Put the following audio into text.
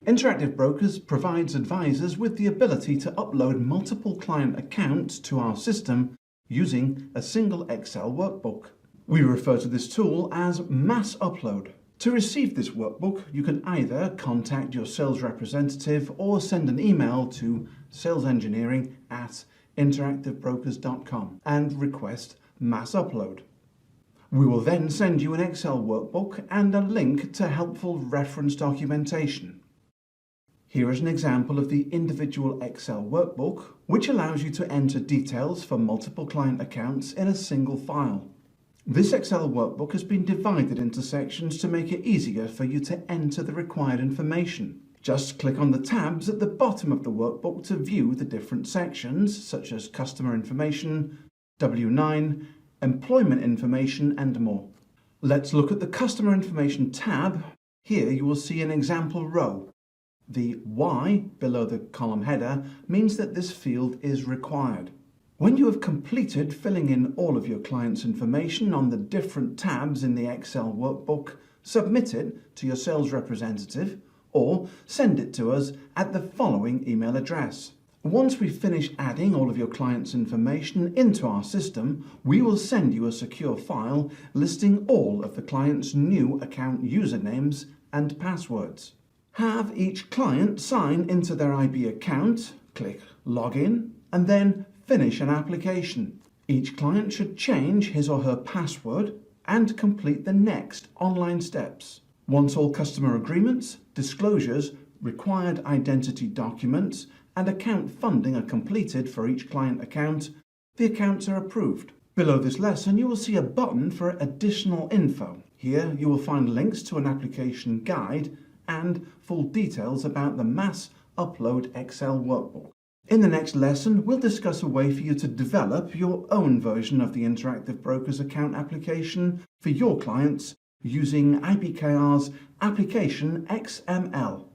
Interactive Brokers provides advisors with the ability to upload multiple client accounts to our system using a single Excel workbook. We refer to this tool as mass upload. To receive this workbook, you can either contact your sales representative or send an email to salesengineering@interactivebrokers.com and request mass upload. We will then send you an Excel workbook and a link to helpful reference documentation. Here is an example of the individual Excel workbook, which allows you to enter details for multiple client accounts in a single file. This Excel workbook has been divided into sections to make it easier for you to enter the required information. Just click on the tabs at the bottom of the workbook to view the different sections, such as customer information, W9, employment information, and more. Let's look at the customer information tab. Here you will see an example row. The Y below the column header means that this field is required. When you have completed filling in all of your client's information on the different tabs in the Excel workbook, submit it to your sales representative or send it to us at the following email address. Once we finish adding all of your client's information into our system, we will send you a secure file listing all of the client's new account usernames and passwords. Have each client sign into their IB account, click Login, and then Finish an application. Each client should change his or her password and complete the next online steps. Once all customer agreements, disclosures, required identity documents, and account funding are completed for each client account, the accounts are approved. Below this lesson, you will see a button for additional info. Here you will find links to an application guide and full details about the Mass Upload Excel workbook. In the next lesson, we'll discuss a way for you to develop your own version of the Interactive Brokers account application for your clients using IBKR's application XML.